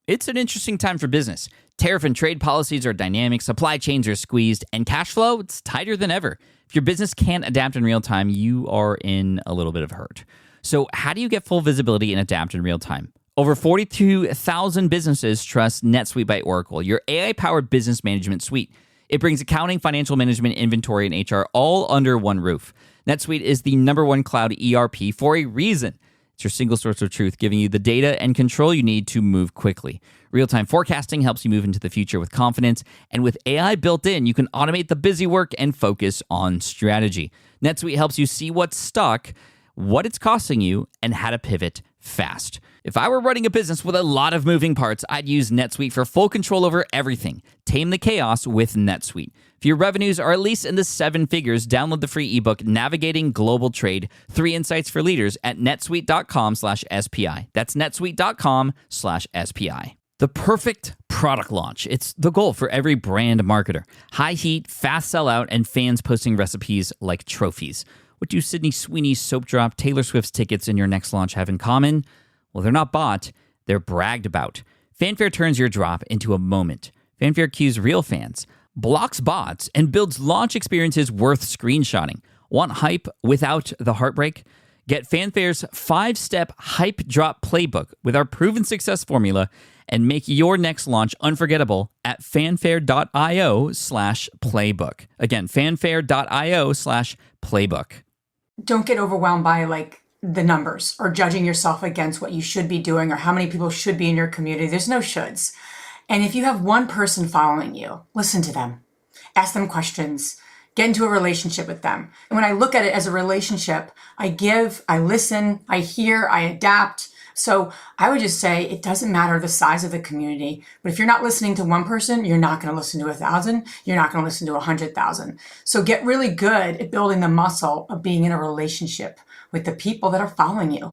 It's an interesting time for business. Tariff and trade policies are dynamic, supply chains are squeezed, and cash flow, it's tighter than ever. If your business can't adapt in real time, you are in a little bit of hurt. So how do you get full visibility and adapt in real time? Over 42,000 businesses trust NetSuite by Oracle, your AI-powered business management suite. It brings accounting, financial management, inventory, and HR all under one roof. NetSuite is the #1 cloud ERP for a reason. It's your single source of truth, giving you the data and control you need to move quickly. Real-time forecasting helps you move into the future with confidence, and with AI built in, you can automate the busy work and focus on strategy. NetSuite helps you see what's stuck, what it's costing you, and how to pivot fast. If I were running a business with a lot of moving parts, I'd use NetSuite for full control over everything. Tame the chaos with NetSuite. If your revenues are at least in the 7 figures, download the free ebook, Navigating Global Trade, 3 Insights for Leaders at netsuite.com/SPI. That's netsuite.com/SPI. The perfect product launch. It's the goal for every brand marketer. High heat, fast sellout, and fans posting recipes like trophies. What do Sydney Sweeney's soap drop, Taylor Swift's tickets, and your next launch have in common? Well, they're not bought, they're bragged about. Fanfare turns your drop into a moment. Fanfare cues real fans, blocks bots, and builds launch experiences worth screenshotting. Want hype without the heartbreak? Get Fanfare's 5-step hype drop playbook with our proven success formula and make your next launch unforgettable at fanfare.io/playbook. Again, fanfare.io/playbook. Don't get overwhelmed by the numbers or judging yourself against what you should be doing or how many people should be in your community. There's no shoulds. And if you have one person following you, listen to them, ask them questions, get into a relationship with them. And when I look at it as a relationship, I give, I listen, I hear, I adapt. So I would just say it doesn't matter the size of the community, but if you're not listening to one person, you're not going to listen to 1,000. You're not going to listen to 100,000. So get really good at building the muscle of being in a relationship with the people that are following you.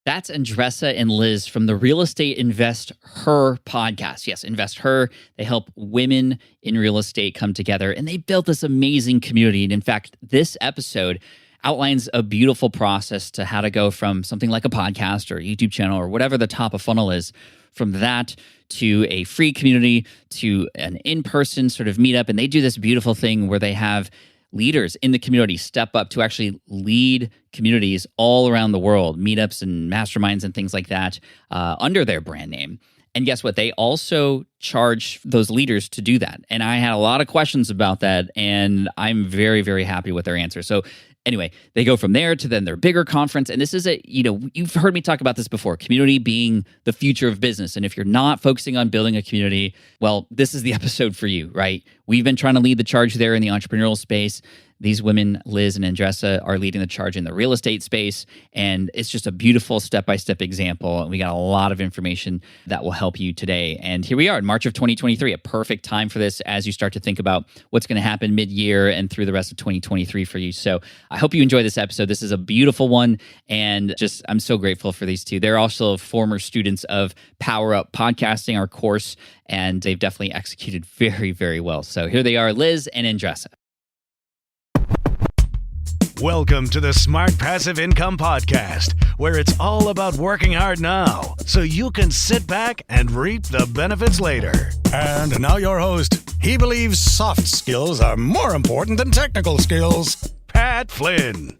That's Andresa and Liz from the Real Estate Invest Her podcast. Yes, Invest Her. They help women in real estate come together, and they built this amazing community. And in fact, this episode outlines a beautiful process to how to go from something like a podcast or a YouTube channel or whatever the top of funnel is, from that to a free community to an in-person sort of meetup. And they do this beautiful thing where they have leaders in the community step up to actually lead communities all around the world, meetups and masterminds and things like that under their brand name. And guess what? They also charge those leaders to do that. And I had a lot of questions about that, and I'm very, very happy with their answer. So anyway, they go from there to then their bigger conference. And this is you've heard me talk about this before, community being the future of business. And if you're not focusing on building a community, well, this is the episode for you, right? We've been trying to lead the charge there in the entrepreneurial space. These women, Liz and Andresa, are leading the charge in the real estate space, and it's just a beautiful step-by-step example. And we got a lot of information that will help you today. And here we are in March of 2023, a perfect time for this as you start to think about what's going to happen mid-year and through the rest of 2023 for you. So I hope you enjoy this episode. This is a beautiful one, and just I'm so grateful for these two. They're also former students of Power Up Podcasting, our course, and they've definitely executed very, very well. So here they are, Liz and Andresa. Welcome to the Smart Passive Income Podcast, where it's all about working hard now so you can sit back and reap the benefits later. And now your host. He believes soft skills are more important than technical skills, Pat Flynn.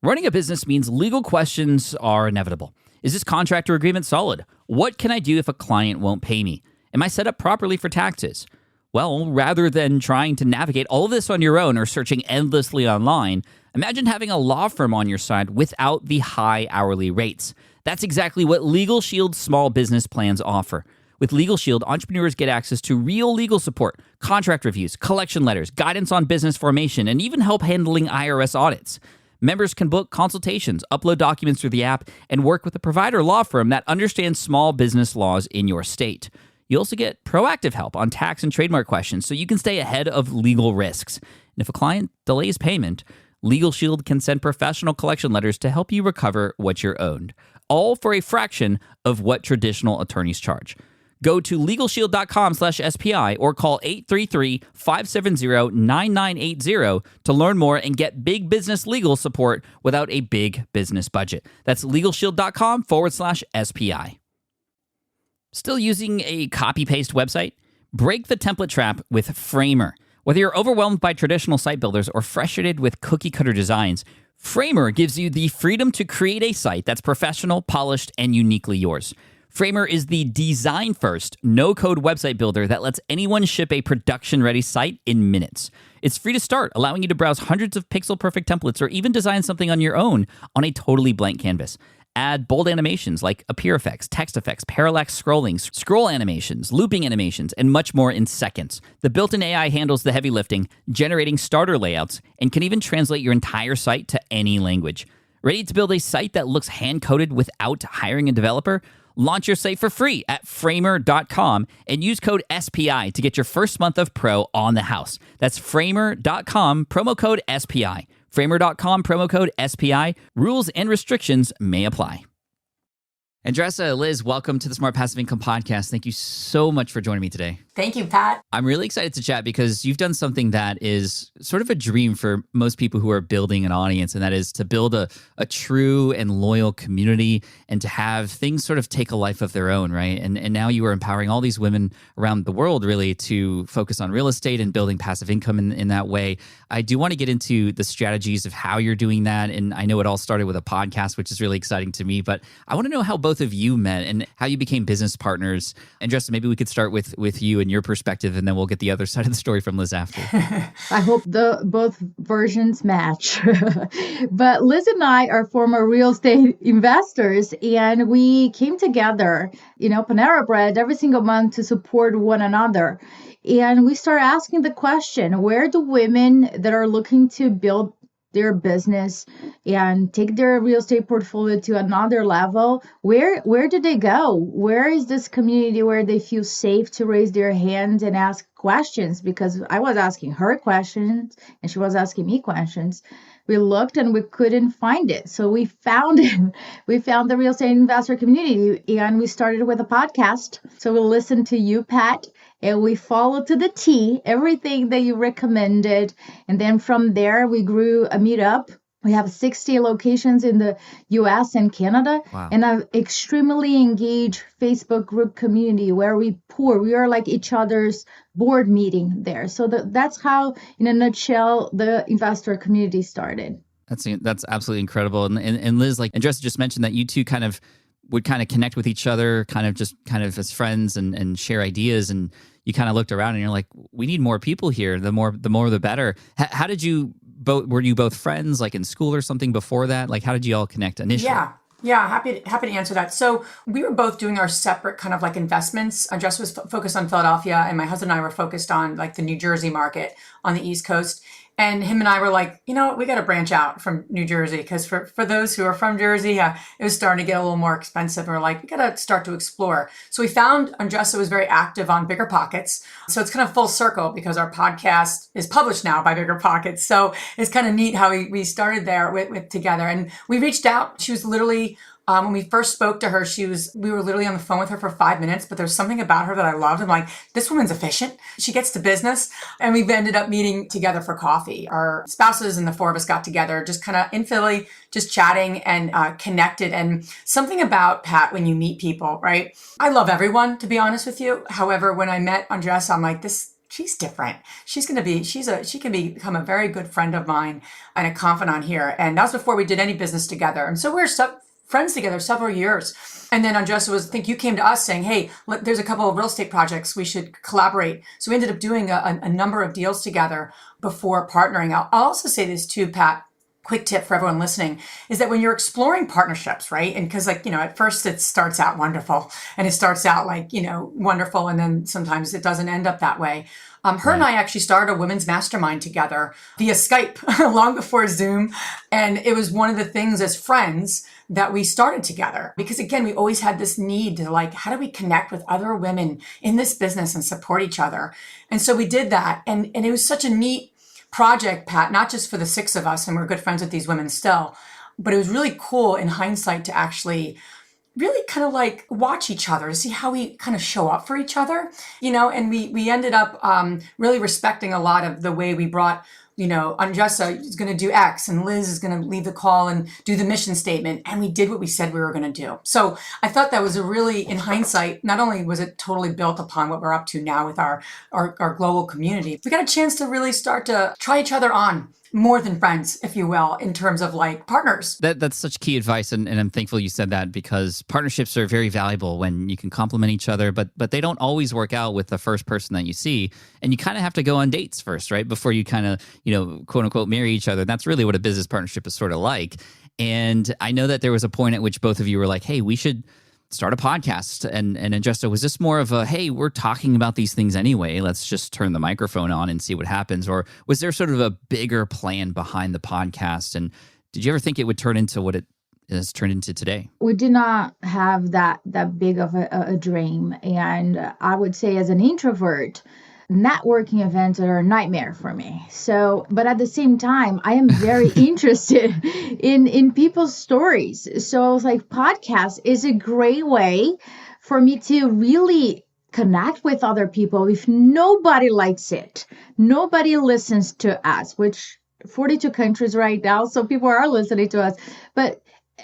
Running a business means legal questions are inevitable. Is this contract or agreement solid? What can I do if a client won't pay me? Am I set up properly for taxes? Well, rather than trying to navigate all of this on your own or searching endlessly online, imagine having a law firm on your side without the high hourly rates. That's exactly what Legal Shield's small business plans offer. With Legal Shield, entrepreneurs get access to real legal support, contract reviews, collection letters, guidance on business formation, and even help handling IRS audits. Members can book consultations, upload documents through the app, and work with a provider law firm that understands small business laws in your state. You also get proactive help on tax and trademark questions so you can stay ahead of legal risks. And if a client delays payment, Legal Shield can send professional collection letters to help you recover what you're owed, all for a fraction of what traditional attorneys charge. Go to LegalShield.com/SPI or call 833-570-9980 to learn more and get big business legal support without a big business budget. That's LegalShield.com/SPI. Still using a copy-paste website? Break the template trap with Framer. Whether you're overwhelmed by traditional site builders or frustrated with cookie-cutter designs, Framer gives you the freedom to create a site that's professional, polished, and uniquely yours. Framer is the design-first, no-code website builder that lets anyone ship a production-ready site in minutes. It's free to start, allowing you to browse hundreds of pixel-perfect templates or even design something on your own on a totally blank canvas. Add bold animations like appear effects, text effects, parallax scrolling, scroll animations, looping animations, and much more in seconds. The built-in AI handles the heavy lifting, generating starter layouts, and can even translate your entire site to any language. Ready to build a site that looks hand-coded without hiring a developer? Launch your site for free at framer.com and use code SPI to get your first month of Pro on the house. That's framer.com, promo code SPI. Framer.com, promo code SPI. Rules and restrictions may apply. Andresa, Liz, welcome to the Smart Passive Income Podcast. Thank you so much for joining me today. Thank you, Pat. I'm really excited to chat because you've done something that is sort of a dream for most people who are building an audience, and that is to build a true and loyal community and to have things sort of take a life of their own, right? And now you are empowering all these women around the world really to focus on real estate and building passive income in that way. I do want to get into the strategies of how you're doing that, and I know it all started with a podcast, which is really exciting to me, but I want to know how both of you met and how you became business partners. And Andresa, maybe we could start with you and your perspective, and then we'll get the other side of the story from Liz after. I hope both versions match. But Liz and I are former real estate investors, and we came together, Panera Bread every single month to support one another. And we started asking the question, where do women that are looking to build their business and take their real estate portfolio to another level, where do they go? Where is this community where they feel safe to raise their hand and ask questions? Because I was asking her questions and she was asking me questions. We looked and we couldn't find it. So we found it. We found the real estate investor community, and we started with a podcast. So we listened to you, Pat, and we followed to the T everything that you recommended. And then from there, we grew a meetup. We have 60 locations in the US and Canada. Wow. And an extremely engaged Facebook group community where we are like each other's board meeting there. So that's how, in a nutshell, the investor community started. That's absolutely incredible. And Liz, like Andresa just mentioned, that you two would connect with each other, kind of as friends and share ideas. And you kind of looked around and you're like, we need more people here. The more the better. How did you both? Were you both friends, like in school or something before that? Like, how did you all connect initially? Yeah, happy to answer that. So we were both doing our separate kind of like investments. Andresa was focused on Philadelphia, and my husband and I were focused on like the New Jersey market on the East Coast. And him and I were like, we got to branch out from New Jersey, because for those who are from Jersey, it was starting to get a little more expensive. And we're like, we got to start to explore. So we found Andresa was very active on Bigger Pockets. So it's kind of full circle because our podcast is published now by Bigger Pockets. So it's kind of neat how we started there with together. And we reached out. She was literally, when we first spoke to her, we were literally on the phone with her for 5 minutes, but there's something about her that I loved. I'm like, this woman's efficient. She gets to business. And we've ended up meeting together for coffee. Our spouses and the four of us got together just kind of in Philly, just chatting and connected. And something about, Pat, when you meet people, right? I love everyone, to be honest with you. However, when I met Andresa, I'm like, she's different. She can become a very good friend of mine and a confidant here. And that was before we did any business together. And so we're friends together several years. And then Andresa I think you came to us saying, hey, there's a couple of real estate projects we should collaborate. So we ended up doing a number of deals together before partnering. I'll also say this too, Pat. Quick tip for everyone listening is that when you're exploring partnerships, right? And because at first it starts out wonderful and it starts out wonderful. And then sometimes it doesn't end up that way. Her and I actually started a women's mastermind together via Skype long before Zoom. And it was one of the things as friends that we started together, because again, we always had this need to how do we connect with other women in this business and support each other? And so we did that. And it was such a neat project, Pat, not just for the six of us, and we're good friends with these women still, but it was really cool in hindsight to actually really kind of like watch each other to see how we kind of show up for each other, and we ended up really respecting a lot of the way we brought, Andresa is going to do X and Liz is going to leave the call and do the mission statement. And we did what we said we were going to do. So I thought that was a really, in hindsight, not only was it totally built upon what we're up to now with our global community, we got a chance to really start to try each other on more than friends, if you will, in terms of like partners. That's such key advice, and I'm thankful you said that, because partnerships are very valuable when you can complement each other, but they don't always work out with the first person that you see, and you kind of have to go on dates first, right? Before you kind of, quote unquote, marry each other. That's really what a business partnership is sort of like. And I know that there was a point at which both of you were like, hey, we should start a podcast. And Andresa, was this more of a, hey, we're talking about these things anyway, let's just turn the microphone on and see what happens? Or was there sort of a bigger plan behind the podcast? And did you ever think it would turn into what it has turned into today? We did not have that big of a dream. And I would say, as an introvert, networking events are a nightmare for me. So, but at the same time, I am very interested in people's stories. So I was like, podcast is a great way for me to really connect with other people. If nobody likes it, nobody listens to us, which 42 countries right now, so people are listening to us, but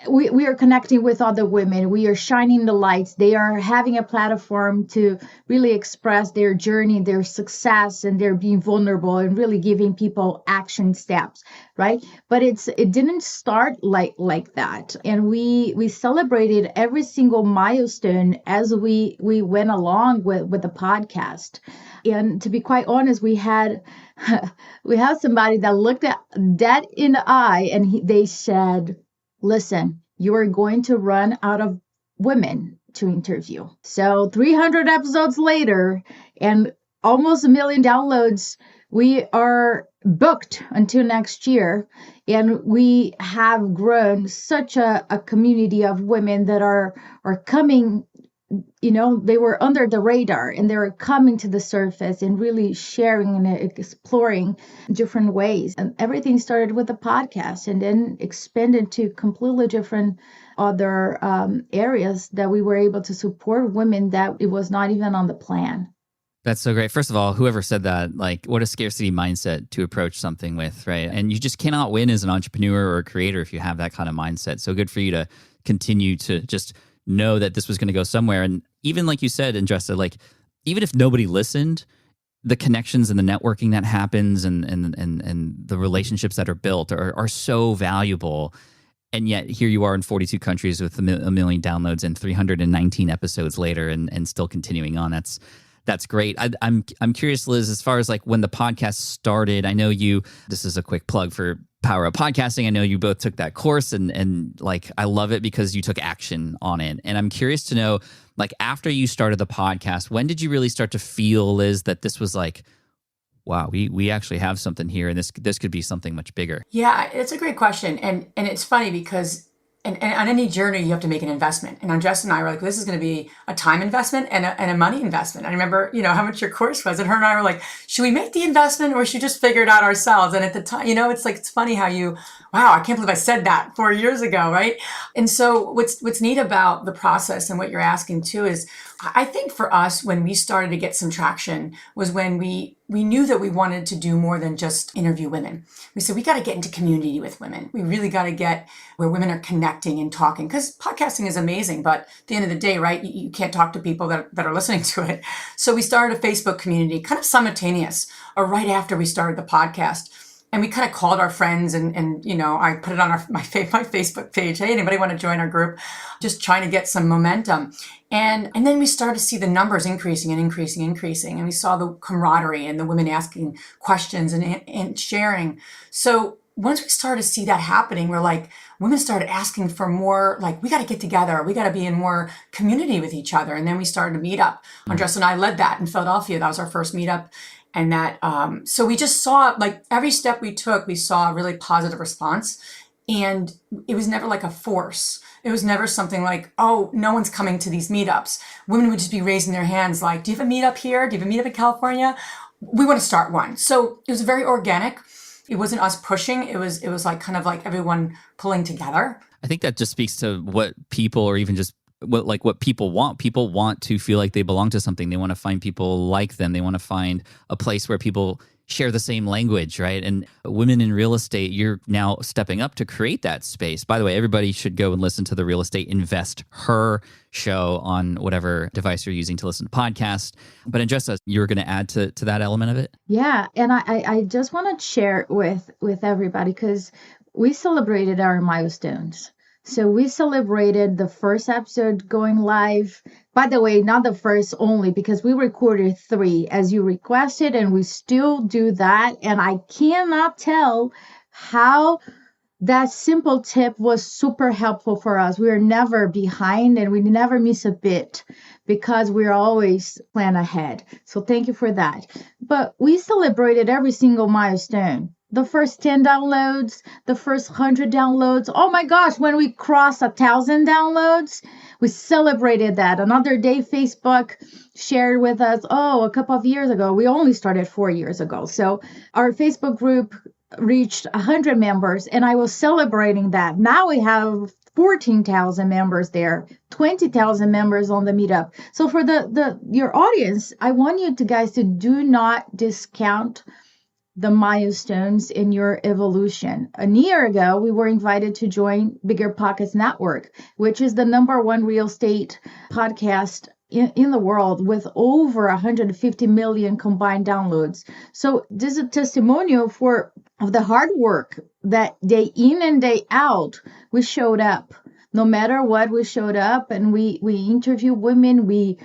we are connecting with other women. We are shining the lights. They are having a platform to really express their journey, their success, and they're being vulnerable and really giving people action steps, right? But it didn't start like that. And we celebrated every single milestone as we went along with the podcast. And to be quite honest, we had somebody that looked at dead in the eye, and they said, listen, you are going to run out of women to interview. So 300 episodes later and almost 1 million downloads, we are booked until next year. And we have grown such a community of women that are coming, they were under the radar and they were coming to the surface and really sharing and exploring different ways. And everything started with the podcast and then expanded to completely different other areas that we were able to support women that it was not even on the plan. That's so great. First of all, whoever said that, like, what a scarcity mindset to approach something with, right? And you just cannot win as an entrepreneur or a creator if you have that kind of mindset. So good for you to continue to just know that this was going to go somewhere. And even like you said, Andresa, like, even if nobody listened, the connections and the networking that happens and the relationships that are built are so valuable. And yet here you are in 42 countries with a million downloads and 319 episodes later and still continuing on. That's great. I'm curious, Liz, as far as like when the podcast started, I know this is a quick plug for Power Up Podcasting. I know you both took that course and like, I love it because you took action on it. And I'm curious to know, like, after you started the podcast, when did you really start to feel, Liz, that this was like, wow, we actually have something here and this could be something much bigger? Yeah, it's a great question. And it's funny because and on any journey, you have to make an investment. And Andresa and I were like, this is going to be a time investment and a money investment. I remember, how much your course was. And her and I were like, should we make the investment or should we just figure it out ourselves? And at the time, it's funny how wow, I can't believe I said that 4 years ago, right? And so what's neat about the process and what you're asking too is, I think for us, when we started to get some traction was when we knew that we wanted to do more than just interview women. We said, we got to get into community with women. We really got to get where women are connecting and talking, because podcasting is amazing. But at the end of the day, right, you can't talk to people that are listening to it. So we started a Facebook community kind of simultaneous or right after we started the podcast. And we kind of called our friends and I put it on my Facebook page. Hey, anybody want to join our group? Just trying to get some momentum. And then we started to see the numbers increasing. And we saw the camaraderie and the women asking questions and sharing. So once we started to see that happening, we're like, women started asking for more, like, we got to get together. We got to be in more community with each other. And then we started a meetup. Andresa and I led that in Philadelphia. That was our first meetup. And that, so we just saw, like, every step we took, we saw a really positive response. And it was never like a force. It was never something like, oh, no one's coming to these meetups. Women would just be raising their hands like, do you have a meetup here? Do you have a meetup in California? We want to start one. So it was very organic. It wasn't us pushing. It was like kind of like everyone pulling together. I think that just speaks to what people, or even just what people want. People want to feel like they belong to something. They want to find people like them. They want to find a place where people share the same language, right? And women in real estate, you're now stepping up to create that space. By the way, everybody should go and listen to the Real Estate Invest Her show on whatever device you're using to listen to podcasts. But Andresa, you were going to add to that element of it? Yeah, and I just want to share with everybody because we celebrated our milestones. So we celebrated the first episode going live. By the way, not the first only, because we recorded 3 as you requested, and we still do that. And I cannot tell how that simple tip was super helpful for us. We are never behind and we never miss a bit because we're always plan ahead. So thank you for that. But we celebrated every single milestone. The first 10 downloads, the first 100 downloads. Oh my gosh, when we crossed 1,000 downloads, we celebrated that. Another day, Facebook shared with us, a couple of years ago. We only started 4 years ago. So our Facebook group reached 100 members, and I was celebrating that. Now we have 14,000 members there, 20,000 members on the meetup. So for your audience, I want you guys to do not discount the milestones in your evolution. A year ago, we were invited to join Bigger Pockets Network, which is the #1 real estate podcast in the world with over 150 million combined downloads. So this is a testimonial of the hard work that day in and day out, we showed up. No matter what, we showed up and we interviewed women, we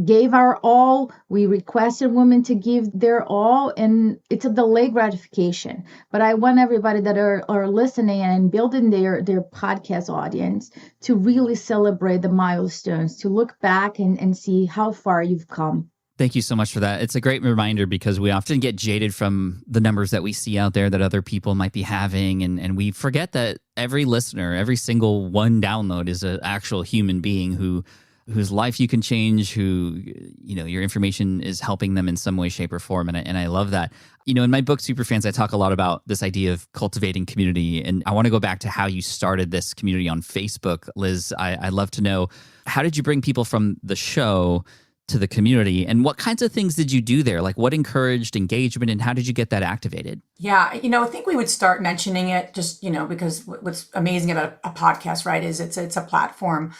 gave our all, we requested women to give their all, and it's a delayed gratification. But I want everybody that are listening and building their podcast audience to really celebrate the milestones, to look back and see how far you've come. Thank you so much for that. It's a great reminder because we often get jaded from the numbers that we see out there that other people might be having. And we forget that every listener, every single one download is an actual human being whose life you can change, who, your information is helping them in some way, shape, or form. And I love that. In my book, Superfans, I talk a lot about this idea of cultivating community. And I want to go back to how you started this community on Facebook. Liz, I'd love to know, how did you bring people from the show to the community, and what kinds of things did you do there? Like, what encouraged engagement, and how did you get that activated? Yeah, I think we would start mentioning it just, because what's amazing about a podcast, right, is it's a platform,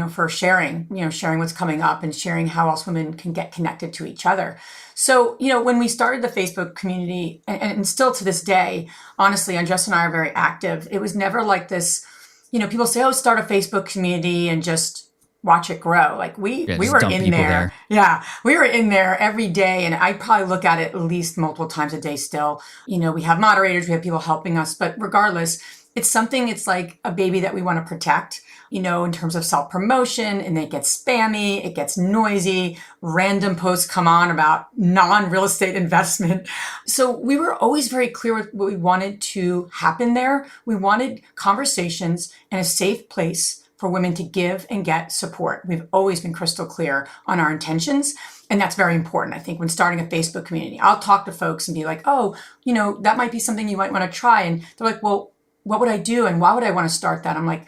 for sharing what's coming up and sharing how else women can get connected to each other. So, when we started the Facebook community, and still to this day, honestly, Andresa and I are very active. It was never like this, people say, start a Facebook community and just watch it grow. Like we were in there. Yeah, we were in there every day. And I probably look at it at least multiple times a day still. We have moderators, we have people helping us, but regardless, it's like a baby that we want to protect, in terms of self-promotion, and it gets spammy, it gets noisy, random posts come on about non-real estate investment. So we were always very clear with what we wanted to happen there. We wanted conversations and a safe place for women to give and get support. We've always been crystal clear on our intentions. And that's very important. I think when starting a Facebook community, I'll talk to folks and be like, that might be something you might want to try. And they're like, well, what would I do? And why would I want to start that? I'm like,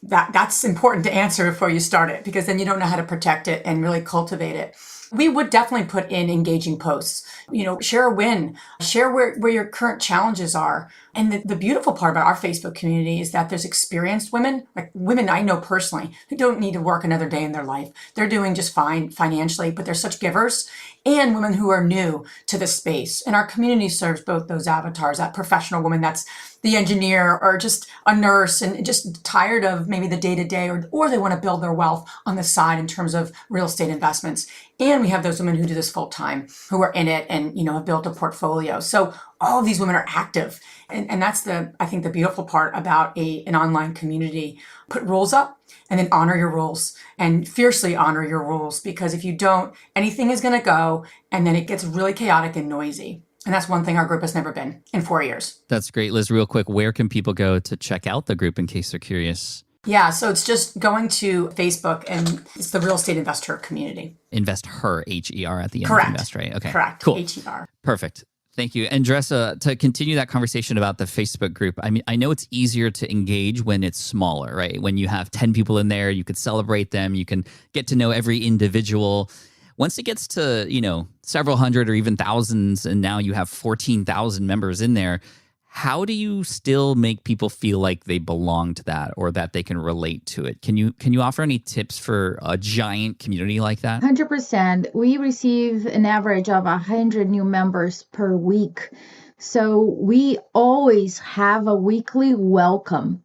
that's important to answer before you start it, because then you don't know how to protect it and really cultivate it. We would definitely put in engaging posts, share a win, share where your current challenges are. And the beautiful part about our Facebook community is that there's experienced women, like women I know personally, who don't need to work another day in their life. They're doing just fine financially, but they're such givers, and women who are new to the space. And our community serves both those avatars, that professional woman that's the engineer or just a nurse and just tired of maybe the day-to-day, or they want to build their wealth on the side in terms of real estate investments. And we have those women who do this full time, who are in it and, have built a portfolio. So all of these women are active. And that's I think the beautiful part about an online community. Put rules up and then honor your rules, and fiercely honor your rules, because if you don't, anything is going to go and then it gets really chaotic and noisy. And that's one thing our group has never been in 4 years. That's great. Liz, real quick, where can people go to check out the group in case they're curious? Yeah, so it's just going to Facebook, and it's the Real Estate Investor community. Invest Her, H-E-R at the end. Correct. Of Invest, right? Okay. Correct. Cool. H-E-R. Perfect. Thank you. Andresa, to continue that conversation about the Facebook group, I mean, I know it's easier to engage when it's smaller, right? When you have 10 people in there, you could celebrate them, you can get to know every individual. Once it gets to, several hundred or even thousands, and now you have 14,000 members in there, how do you still make people feel like they belong to that or that they can relate to it? Can you offer any tips for a giant community like that? 100%. We receive an average of 100 new members per week. So we always have a weekly welcome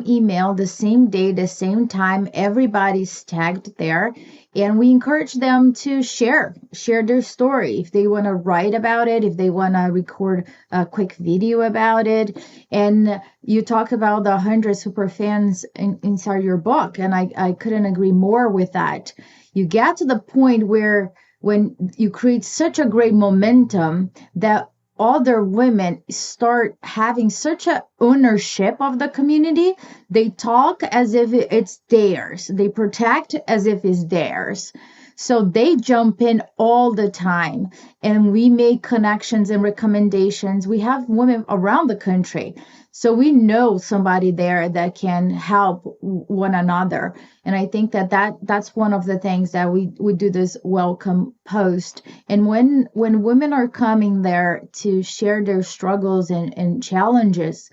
email the same day, the same time. Everybody's tagged there. And we encourage them to share their story. If they want to write about it, if they want to record a quick video about it. And you talk about the 100 super fans inside your book. And I couldn't agree more with that. You get to the point where when you create such a great momentum that other women start having such a ownership of the community. They talk as if it's theirs. They protect as if it's theirs. So they jump in all the time, and we make connections and recommendations. We have women around the country. So we know somebody there that can help one another. And I think that's one of the things that we do this welcome post. And when women are coming there to share their struggles and challenges,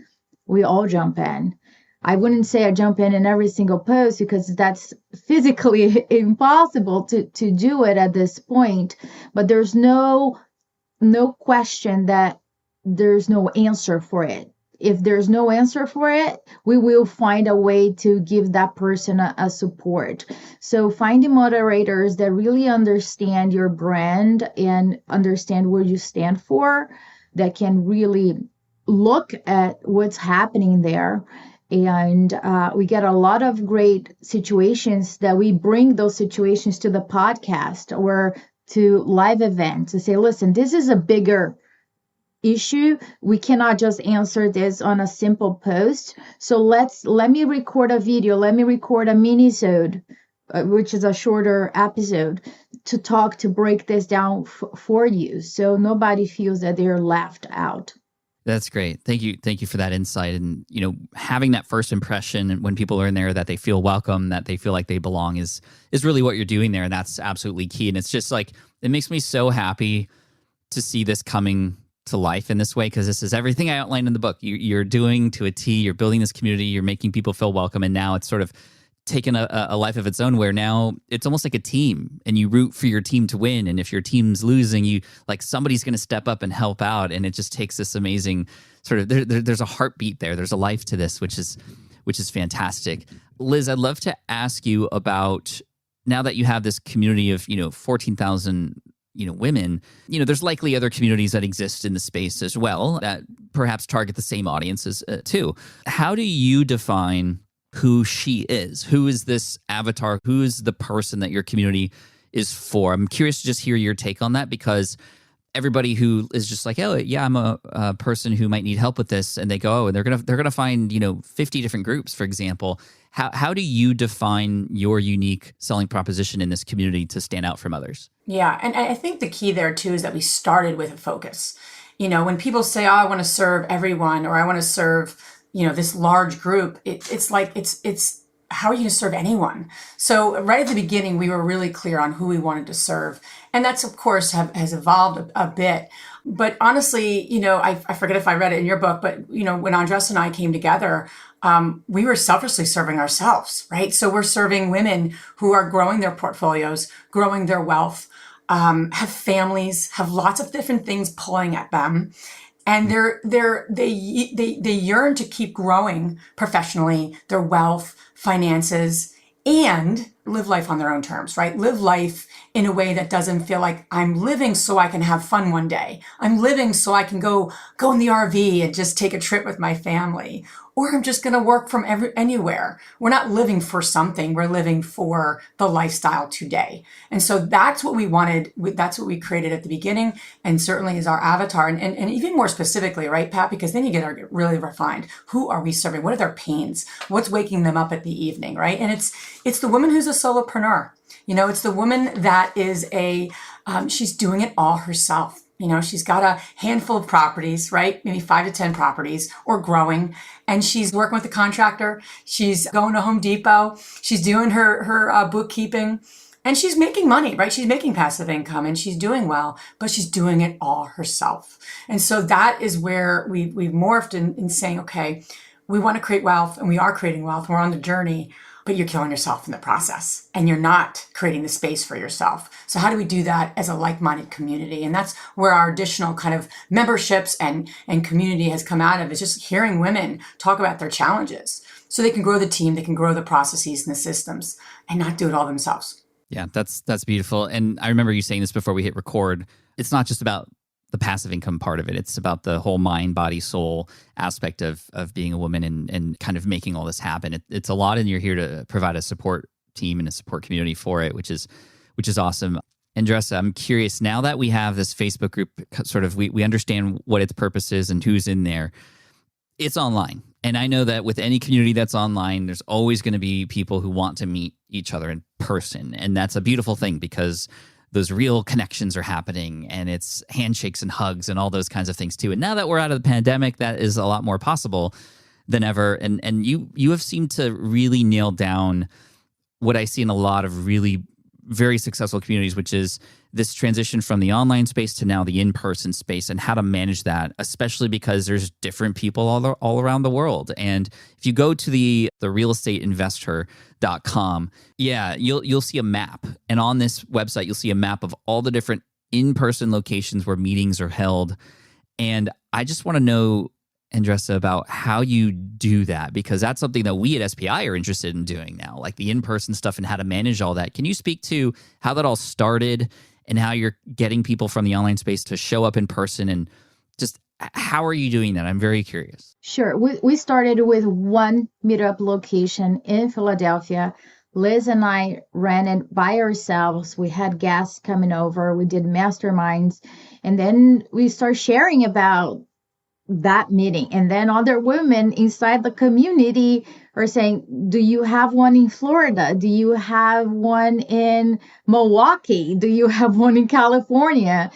we all jump in. I wouldn't say I jump in every single post because that's physically impossible to do it at this point. But there's no question that there's no answer for it. If there's no answer for it, we will find a way to give that person a support. So finding moderators that really understand your brand and understand where you stand for, that can really look at what's happening there. And we get a lot of great situations that we bring those situations to the podcast or to live events to say, listen, this is a bigger issue. We cannot just answer this on a simple post. So let me record a video. Let me record a mini-sode, which is a shorter episode, to break this down for you. So nobody feels that they're left out. That's great. Thank you for that insight. And, having that first impression when people are in there that they feel welcome, that they feel like they belong is really what you're doing there. And that's absolutely key. And it's just like, it makes me so happy to see this coming to life in this way, because this is everything I outlined in the book. You're doing to a T, you're building this community, you're making people feel welcome. And now it's sort of taken a life of its own where now it's almost like a team and you root for your team to win. And if your team's losing, somebody's going to step up and help out. And it just takes this amazing sort of, there's a heartbeat there. There's a life to this, which is fantastic. Liz, I'd love to ask you about, now that you have this community of, 14,000 women, there's likely other communities that exist in the space as well that perhaps target the same audiences too. How do you define who she is? Who is this avatar? Who is the person that your community is for? I'm curious to just hear your take on that, because everybody who is just like, oh yeah, I'm a person who might need help with this, and they go, and they're gonna find 50 different groups, for example. How do you define your unique selling proposition in this community to stand out from others? Yeah, and I think the key there too is that we started with a focus. When people say, oh, I want to serve everyone, or I want to serve this large group, it's how are you going to serve anyone? So right at the beginning, we were really clear on who we wanted to serve. And that's, of course, has evolved a bit. But honestly, I forget if I read it in your book, but, when Andresa and I came together, we were selfishly serving ourselves, right? So we're serving women who are growing their portfolios, growing their wealth, have families, have lots of different things pulling at them. And they yearn to keep growing professionally, their wealth, finances, and live life on their own terms, right? Live life in a way that doesn't feel like I'm living so I can have fun one day. I'm living so I can go in the RV and just take a trip with my family. Or I'm just going to work from anywhere. We're not living for something. We're living for the lifestyle today. And so that's what we wanted. That's what we created at the beginning, and certainly is our avatar. And even more specifically, right, Pat, because then you get really refined. Who are we serving? What are their pains? What's waking them up at the evening, right? And it's the woman who's a solopreneur. It's the woman that is she's doing it all herself. She's got a handful of properties, right? Maybe 5 to 10 properties or growing. And she's working with a contractor. She's going to Home Depot. She's doing her bookkeeping and she's making money, right? She's making passive income and she's doing well, but she's doing it all herself. And so that is where we've morphed in saying, okay, we want to create wealth and we are creating wealth. We're on the journey, but you're killing yourself in the process and you're not creating the space for yourself. So how do we do that as a like-minded community? And that's where our additional kind of memberships and community has come out of, is just hearing women talk about their challenges so they can grow the team, they can grow the processes and the systems and not do it all themselves. Yeah, that's beautiful. And I remember you saying this before we hit record. It's not just about the passive income part of it. It's about the whole mind, body, soul aspect of being a woman and kind of making all this happen. It's a lot, and you're here to provide a support team and a support community for it, which is awesome. Andresa, I'm curious, now that we have this Facebook group, sort of we understand what its purpose is and who's in there. It's online. And I know that with any community that's online, there's always going to be people who want to meet each other in person. And that's a beautiful thing because those real connections are happening and it's handshakes and hugs and all those kinds of things too. And now that we're out of the pandemic, that is a lot more possible than ever. And you have seemed to really nail down what I see in a lot of really very successful communities, which is this transition from the online space to now the in-person space and how to manage that, especially because there's different people all around the world. And if you go to the realestateinvestor.com, you'll see a map. And on this website, you'll see a map of all the different in-person locations where meetings are held. And I just want to know, Andresa, about how you do that, because that's something that we at SPI are interested in doing now, like the in-person stuff and how to manage all that. Can you speak to how that all started and how you're getting people from the online space to show up in person, and just how are you doing that? I'm very curious. Sure. We started with one meetup location in Philadelphia. Liz and I ran it by ourselves. We had guests coming over. We did masterminds. And then we started sharing about that meeting. And then other women inside the community are saying, do you have one in Florida? Do you have one in Milwaukee? Do you have one in California?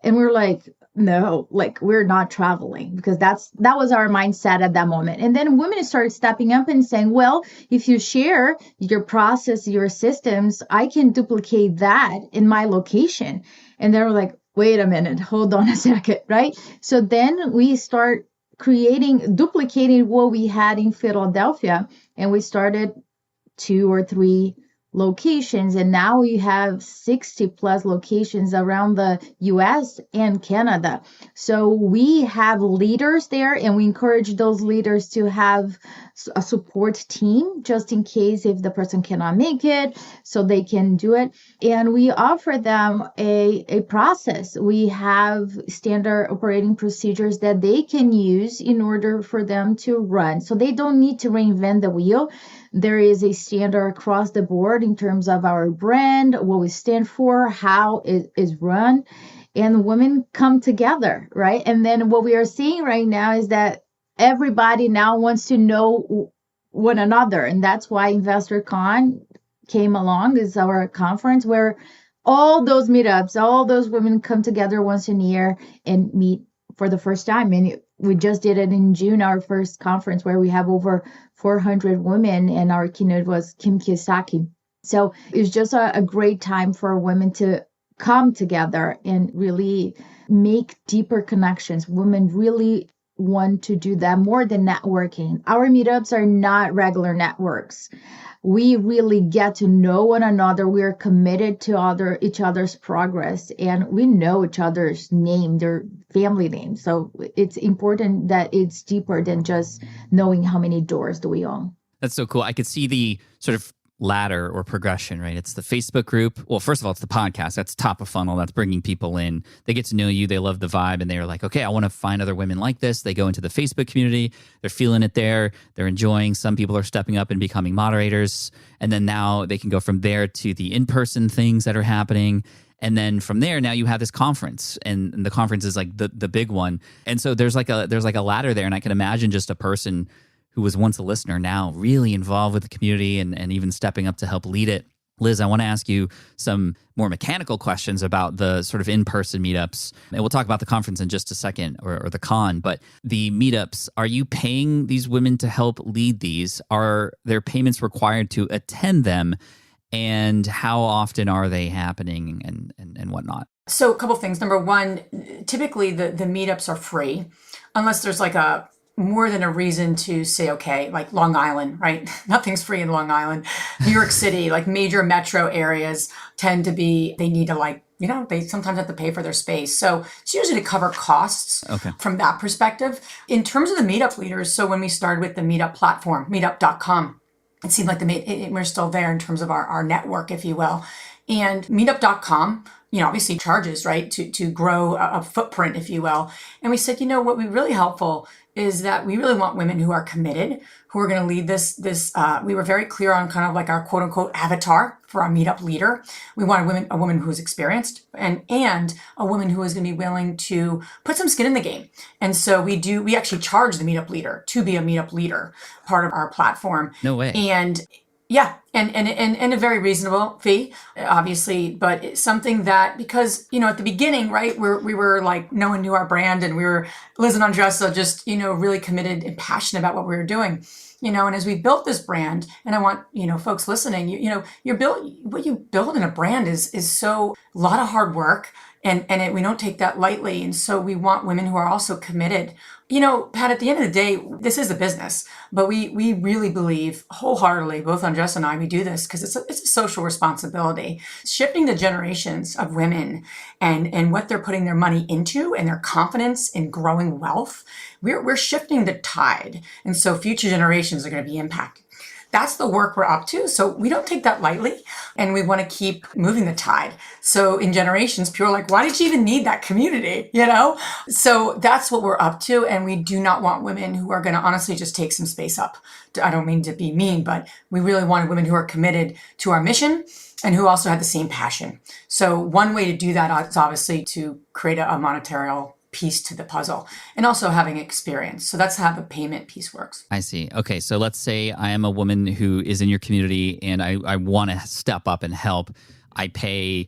And we're like, no, like we're not traveling, because that was our mindset at that moment. And then women started stepping up and saying, well, if you share your process, your systems, I can duplicate that in my location. And they were like, wait a minute, hold on a second, right? So then we start duplicating what we had in Philadelphia, and we started 2 or 3 locations, and now we have 60 plus locations around the US and Canada. So we have leaders there, and we encourage those leaders to have a support team just in case if the person cannot make it, so they can do it. And we offer them a process. We have standard operating procedures that they can use in order for them to run. So they don't need to reinvent the wheel. There is a standard across the board in terms of our brand, what we stand for, how it is run, and women come together, right? And then what we are seeing right now is that everybody now wants to know one another. And that's why InvestorCon came along, is our conference where all those meetups, all those women come together once a year and meet for the first time. And we just did it in June, our first conference, where we have over 400 women, and our keynote was Kim Kiyosaki. So it's just a great time for women to come together and really make deeper connections. Women really want to do that more than networking. Our meetups are not regular networks. We really get to know one another. We are committed to each other's progress, and we know each other's name, their family names. So it's important that it's deeper than just knowing how many doors do we own. That's so cool. I could see the sort of ladder or progression, right? It's the Facebook group. Well, first of all, it's the podcast. That's top of funnel. That's bringing people in. They get to know you. They love the vibe. And they're like, okay, I want to find other women like this. They go into the Facebook community. They're feeling it there. They're enjoying. Some people are stepping up and becoming moderators. And then now they can go from there to the in-person things that are happening. And then from there, now you have this conference, and the conference is like the big one. And so there's like a ladder there. And I can imagine just a person who was once a listener now really involved with the community and even stepping up to help lead it. Liz, I want to ask you some more mechanical questions about the sort of in-person meetups. And we'll talk about the conference in just a second, or the con. But the meetups, are you paying these women to help lead these? Are there payments required to attend them? And how often are they happening and whatnot? So a couple things. Number one, typically the meetups are free unless there's like a more than a reason to say, okay, like Long Island, right? Nothing's free in Long Island. New York City, like major metro areas tend to be, they need to like, they sometimes have to pay for their space. So it's usually to cover costs from that perspective. In terms of the meetup leaders, so when we started with the meetup platform, meetup.com, it seemed like we're still there in terms of our network, if you will. And meetup.com, obviously charges, right, to grow a footprint, if you will. And we said, what would be really helpful is that we really want women who are committed, who are going to lead this. We were very clear on kind of like our quote unquote avatar for our meetup leader. We wanted a woman who's experienced and a woman who is going to be willing to put some skin in the game. And so we actually charge the meetup leader to be a meetup leader, part of our platform. No way. And yeah, and a very reasonable fee, obviously, but it's something that, because, at the beginning, right, we were like, no one knew our brand, and we were, Liz and Andresa, just, really committed and passionate about what we were doing, and as we built this brand, and I want, folks listening, what you build in a brand is so a lot of hard work, and we don't take that lightly. And so we want women who are also committed. Pat, at the end of the day, this is a business, but we really believe wholeheartedly, both Andresa and I, we do this because it's a social responsibility. Shifting the generations of women and what they're putting their money into and their confidence in growing wealth, we're shifting the tide. And so future generations are going to be impacted. That's the work we're up to. So we don't take that lightly, and we want to keep moving the tide. So in generations, people are like, why did you even need that community? So that's what we're up to. And we do not want women who are going to honestly just take some space up. I don't mean to be mean, but we really wanted women who are committed to our mission and who also have the same passion. So one way to do that is obviously to create a monetary piece to the puzzle, and also having experience. So that's how the payment piece works. I see. Okay. So let's say I am a woman who is in your community and I want to step up and help. I pay,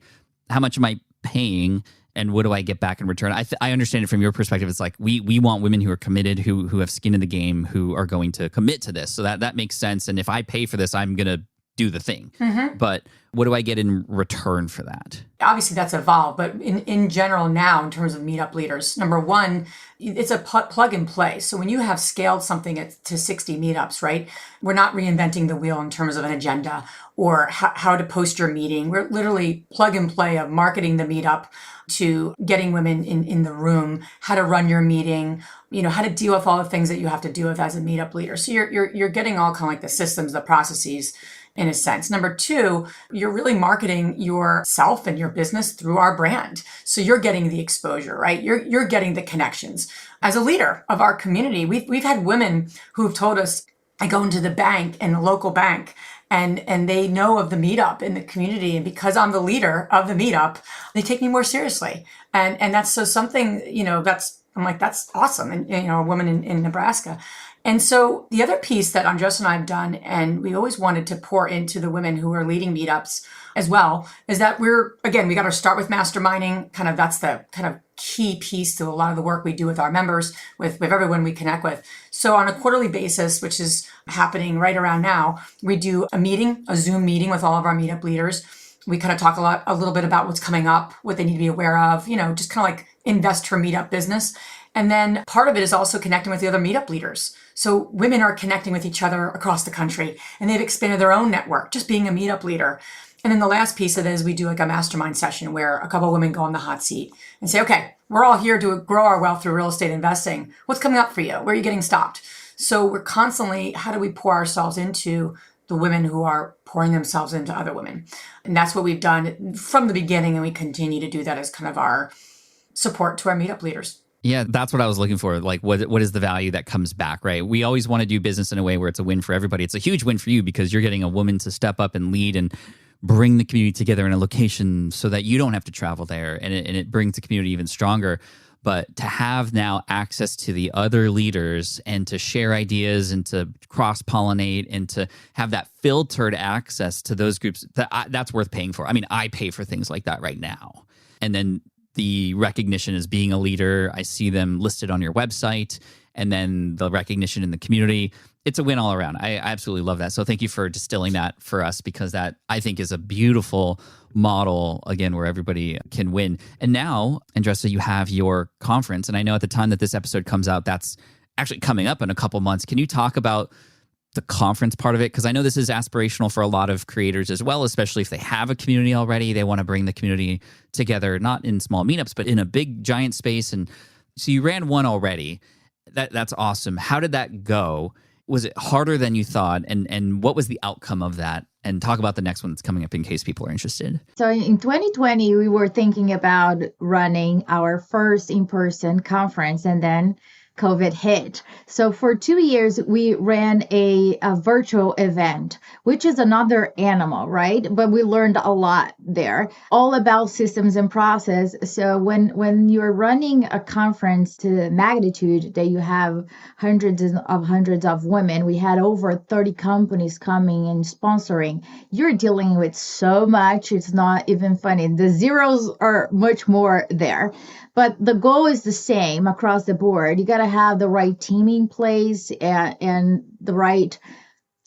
how much am I paying, and what do I get back in return? I understand it from your perspective. It's like we want women who are committed, who have skin in the game, who are going to commit to this. So that makes sense. And if I pay for this, I'm going to do the thing. Mm-hmm. But what do I get in return for that? Obviously, that's evolved. But in general now, in terms of meetup leaders, number one, it's a plug and play. So when you have scaled something to 60 meetups, right, we're not reinventing the wheel in terms of an agenda or how to post your meeting. We're literally plug and play of marketing the meetup to getting women in the room, how to run your meeting, how to deal with all the things that you have to deal with as a meetup leader. So you're getting all kind of like the systems, the processes, in a sense. Number two, you're really marketing yourself and your business through our brand. So you're getting the exposure, right? You're getting the connections. As a leader of our community, we've had women who've told us, I go into the bank and the local bank, and they know of the meetup in the community. And because I'm the leader of the meetup, they take me more seriously. And that's so something, I'm like, that's awesome. And, a woman in Nebraska. And so the other piece that Andresa and I have done, and we always wanted to pour into the women who are leading meetups as well, is that we got to start with masterminding. Kind of that's the kind of key piece to a lot of the work we do with our members, with everyone we connect with. So on a quarterly basis, which is happening right around now, we do a Zoom meeting with all of our meetup leaders. We kind of talk a little bit about what's coming up, what they need to be aware of, just kind of like invest her meetup business. And then part of it is also connecting with the other meetup leaders. So women are connecting with each other across the country, and they've expanded their own network, just being a meetup leader. And then the last piece of it is we do like a mastermind session where a couple of women go on the hot seat and say, okay, we're all here to grow our wealth through real estate investing. What's coming up for you? Where are you getting stopped? So we're constantly, how do we pour ourselves into the women who are pouring themselves into other women? And that's what we've done from the beginning, and we continue to do that as kind of our support to our meetup leaders. Yeah, that's what I was looking for. Like, what is the value that comes back, right? We always want to do business in a way where it's a win for everybody. It's a huge win for you because you're getting a woman to step up and lead and bring the community together in a location so that you don't have to travel there, and it brings the community even stronger. But to have now access to the other leaders and to share ideas and to cross-pollinate and to have that filtered access to those groups, that's worth paying for. I mean, I pay for things like that right now. And then the recognition as being a leader, I see them listed on your website, and then the recognition in the community. It's a win all around. I absolutely love that. So thank you for distilling that for us, because that, I think, is a beautiful model, again, where everybody can win. And now, Andresa, you have your conference. And I know at the time that this episode comes out, that's actually coming up in a couple months. Can you talk about the conference part of it? Because I know this is aspirational for a lot of creators as well, especially if they have a community already. They want to bring the community together, not in small meetups, but in a big, giant space. And so you ran one already. That's awesome. How did that go? Was it harder than you thought? And what was the outcome of that? And talk about the next one that's coming up in case people are interested. So in 2020, we were thinking about running our first in-person conference, and then COVID hit. So for 2 years, we ran a virtual event, which is another animal, right? But we learned a lot there, all about systems and process. So when you're running a conference to the magnitude that you have hundreds of women, we had over 30 companies coming and sponsoring. You're dealing with so much, it's not even funny. The zeros are much more there. But the goal is the same across the board. You got to have the right team in place and the right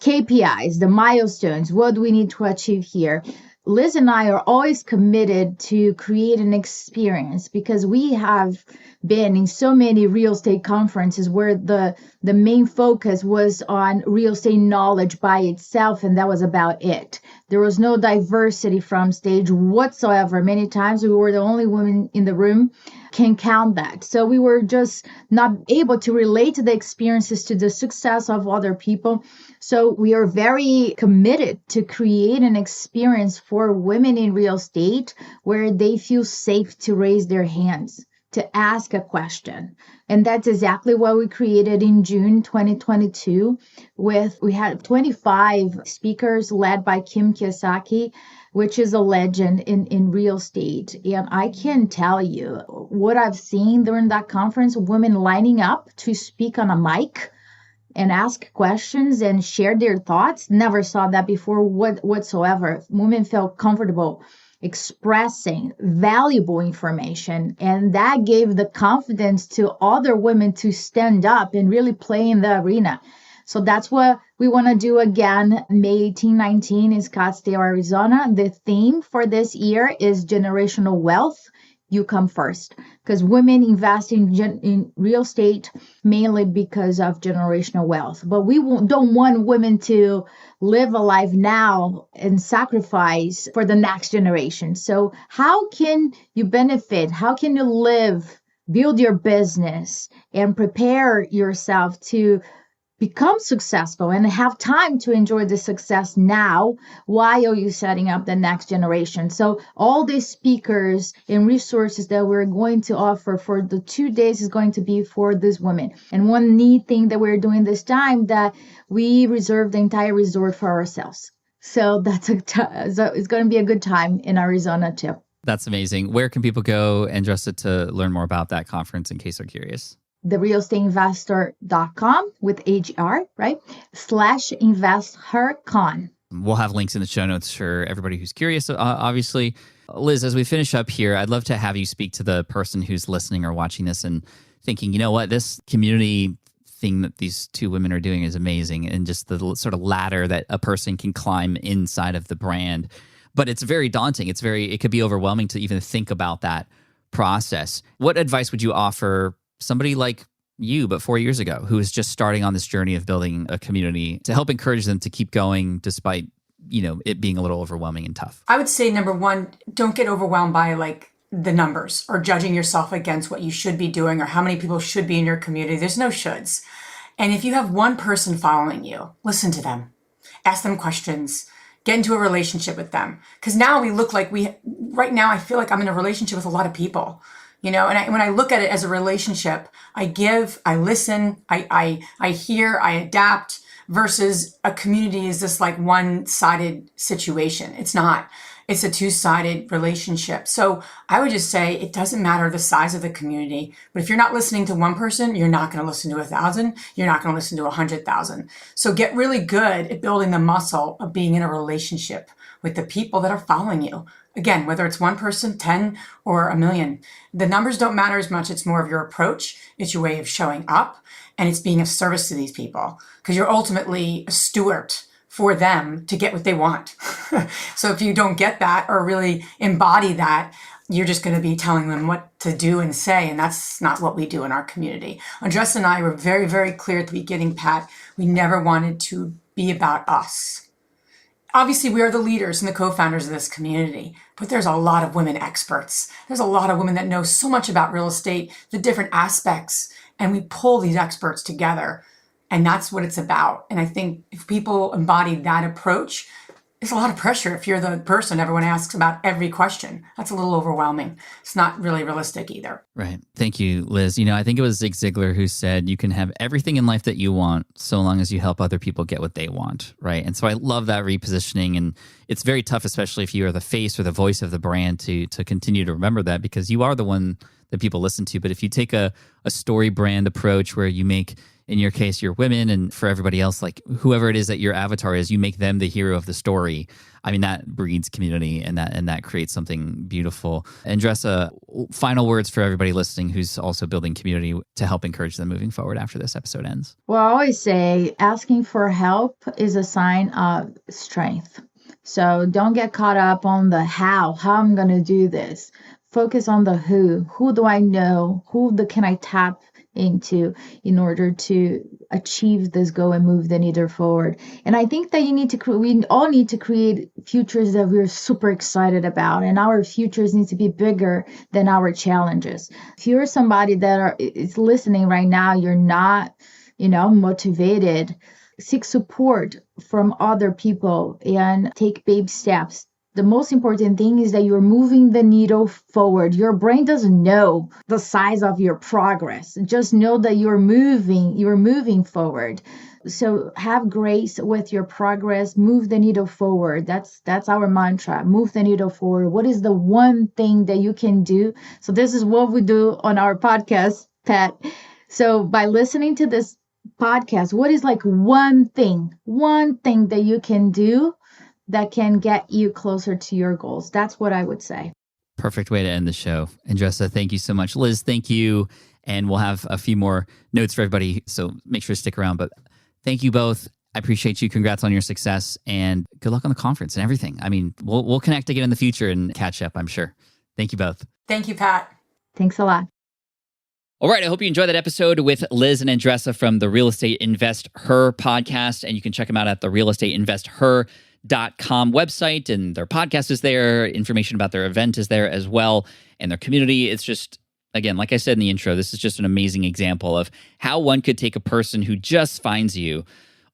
KPIs, the milestones. What do we need to achieve here? Liz and I are always committed to create an experience, because we have been in so many real estate conferences where the main focus was on real estate knowledge by itself, and that was about it. There was no diversity from stage whatsoever. Many times we were the only women in the room. Can count that. So we were just not able to relate to the experiences to the success of other people. So we are very committed to create an experience for women in real estate where they feel safe to raise their hands, to ask a question. And that's exactly what we created in June 2022. We had 25 speakers led by Kim Kiyosaki, which is a legend in real estate. And I can tell you what I've seen during that conference, women lining up to speak on a mic and ask questions and share their thoughts. Never saw that before whatsoever. Women felt comfortable expressing valuable information, and that gave the confidence to other women to stand up and really play in the arena. So that's what we want to do again, May 18, 19 in Scottsdale, Arizona. The theme for this year is generational wealth. You come first, because women invest in real estate mainly because of generational wealth. But we don't want women to live a life now and sacrifice for the next generation. So how can you benefit? How can you live, build your business, and prepare yourself to become successful and have time to enjoy the success now while you're setting up the next generation? So all these speakers and resources that we're going to offer for the 2 days is going to be for these women. And one neat thing that we're doing this time, that we reserve the entire resort for ourselves. So so it's going to be a good time in Arizona too. That's amazing. Where can people go, Andresa, to learn more about that conference in case they're curious? therealestateinvestor.com with AGR, right? /InvestHerCon. We'll have links in the show notes for everybody who's curious, obviously. Liz, as we finish up here, I'd love to have you speak to the person who's listening or watching this and thinking, you know what, this community thing that these two women are doing is amazing, and just the sort of ladder that a person can climb inside of the brand. But it's very daunting. It could be overwhelming to even think about that process. What advice would you offer somebody like you, but 4 years ago, who is just starting on this journey of building a community, to help encourage them to keep going despite, it being a little overwhelming and tough? I would say, number one, don't get overwhelmed by the numbers or judging yourself against what you should be doing or how many people should be in your community. There's no shoulds. And if you have one person following you, listen to them, ask them questions, get into a relationship with them. Because now right now I feel like I'm in a relationship with a lot of people. And when I look at it as a relationship, I give, I listen, I hear, I adapt, versus a community is this one-sided situation. It's not. It's a two-sided relationship. So I would just say it doesn't matter the size of the community, but if you're not listening to one person, you're not going to listen to 1,000. You're not going to listen to 100,000. So get really good at building the muscle of being in a relationship with the people that are following you. Again, whether it's one person, 10, or 1,000,000, the numbers don't matter as much. It's more of your approach. It's your way of showing up, and it's being of service to these people, because you're ultimately a steward for them to get what they want. So if you don't get that or really embody that, you're just going to be telling them what to do and say, and that's not what we do in our community. Andresa and I were very, very clear at the beginning, Pat. We never wanted to be about us. Obviously, we are the leaders and the co-founders of this community, but there's a lot of women experts. There's a lot of women that know so much about real estate, the different aspects, and we pull these experts together. And that's what it's about. And I think if people embody that approach, it's a lot of pressure if you're the person everyone asks about every question. That's a little overwhelming. It's not really realistic either. Right. Thank you, Liz. I think it was Zig Ziglar who said you can have everything in life that you want so long as you help other people get what they want, right? And so I love that repositioning. And it's very tough, especially if you are the face or the voice of the brand, to continue to remember that, because you are the one that people listen to. But if you take a story brand approach where you make, in your case, your women, and for everybody else, like whoever it is that your avatar is, you make them the hero of the story. I mean, that breeds community, and that creates something beautiful. Andresa, final words for everybody listening who's also building community to help encourage them moving forward after this episode ends. Well, I always say asking for help is a sign of strength. So don't get caught up on the how I'm going to do this. Focus on the who. Who do I know? Can I tap into in order to achieve this goal and move the needle forward? And I think that we all need to create futures that we're super excited about, and our futures need to be bigger than our challenges. If you're somebody that is listening right now, you're not, motivated, seek support from other people and take baby steps. The most important thing is that you're moving the needle forward. Your brain doesn't know the size of your progress. Just know that you're moving forward. So have grace with your progress. Move the needle forward. That's our mantra. Move the needle forward. What is the one thing that you can do? So this is what we do on our podcast, Pat. So by listening to this podcast, what is like one thing that you can do that can get you closer to your goals? That's what I would say. Perfect way to end the show. Andresa, thank you so much. Liz, thank you. And we'll have a few more notes for everybody, so make sure to stick around. But thank you both. I appreciate you. Congrats on your success, and good luck on the conference and everything. I mean, we'll connect again in the future and catch up, I'm sure. Thank you both. Thank you, Pat. Thanks a lot. All right. I hope you enjoyed that episode with Liz and Andresa from the Real Estate Invest Her podcast. And you can check them out at the realestateinvesther.com website, and their podcast is there. Information about their event is there as well, and their community. It's just, again, like I said in the intro, this is just an amazing example of how one could take a person who just finds you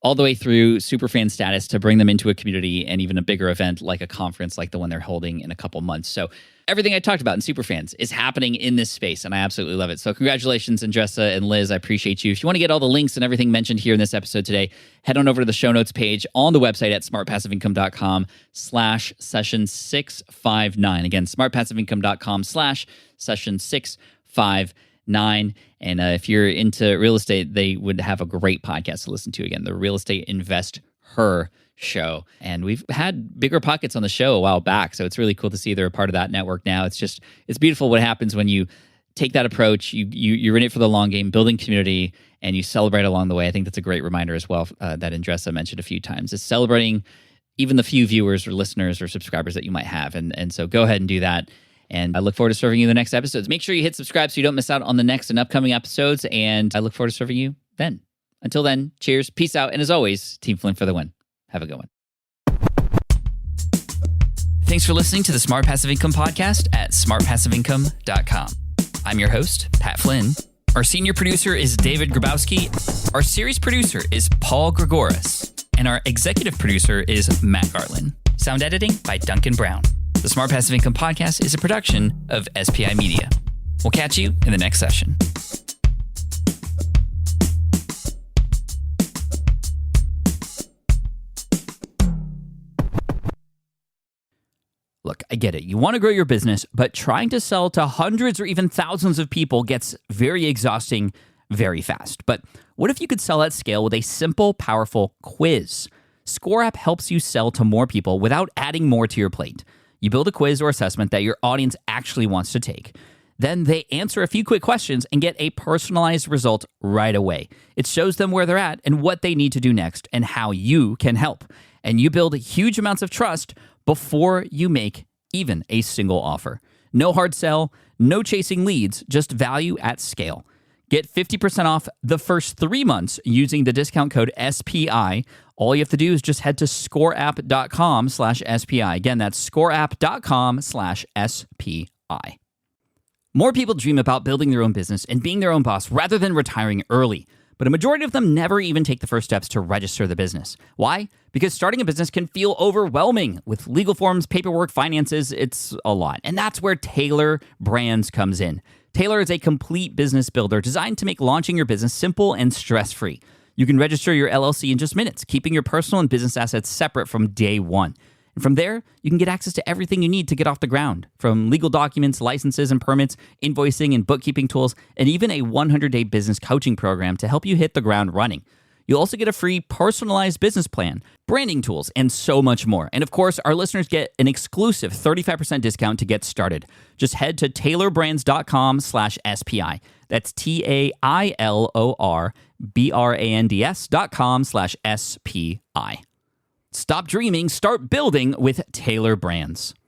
all the way through superfan status to bring them into a community and even a bigger event like a conference like the one they're holding in a couple months. So everything I talked about in Superfans is happening in this space, and I absolutely love it. So congratulations, Andresa and Liz. I appreciate you. If you want to get all the links and everything mentioned here in this episode today, head on over to the show notes page on the website at smartpassiveincome.com/session659. Again, smartpassiveincome.com/session659. And if you're into real estate, they would have a great podcast to listen to. Again, the Real Estate Invest Her show. And we've had Bigger Pockets on the show a while back, so it's really cool to see they're a part of that network now. It's beautiful what happens when you take that approach. You're in it for the long game, building community, and you celebrate along the way. I think that's a great reminder as well that Andresa mentioned a few times, is celebrating even the few viewers or listeners or subscribers that you might have. And so go ahead and do that. And I look forward to serving you in the next episodes. Make sure you hit subscribe so you don't miss out on the next and upcoming episodes. And I look forward to serving you then. Until then, cheers, peace out. And as always, Team Flynn for the win. Have a good one. Thanks for listening to the Smart Passive Income podcast at smartpassiveincome.com. I'm your host, Pat Flynn. Our senior producer is David Grabowski. Our series producer is Paul Gregoris. And our executive producer is Matt Garland. Sound editing by Duncan Brown. The Smart Passive Income podcast is a production of SPI Media. We'll catch you in the next session. Look, look, I get it. You want to grow your business, but trying to sell to hundreds or even thousands of people gets very exhausting very fast. But what if you could sell at scale with a simple, powerful quiz? Score App helps you sell to more people without adding more to your plate. You build a quiz or assessment that your audience actually wants to take. Then they answer a few quick questions and get a personalized result right away. It shows them where they're at and what they need to do next and how you can help. And you build huge amounts of trust before you make even a single offer. No hard sell, no chasing leads, just value at scale. Get 50% off the first 3 months using the discount code SPI. All you have to do is just head to scoreapp.com/SPI. Again, that's scoreapp.com/SPI. More people dream about building their own business and being their own boss rather than retiring early. But a majority of them never even take the first steps to register the business. Why? Because starting a business can feel overwhelming. With legal forms, paperwork, finances, it's a lot. And that's where Taylor Brands comes in. Taylor is a complete business builder designed to make launching your business simple and stress-free. You can register your LLC in just minutes, keeping your personal and business assets separate from day one. And from there, you can get access to everything you need to get off the ground, from legal documents, licenses and permits, invoicing and bookkeeping tools, and even a 100-day business coaching program to help you hit the ground running. You'll also get a free personalized business plan, branding tools, and so much more. And of course, our listeners get an exclusive 35% discount to get started. Just head to taylorbrands.com/SPI. That's TAILORBRANDS.com/SPI. Stop dreaming, start building with Taylor Brands.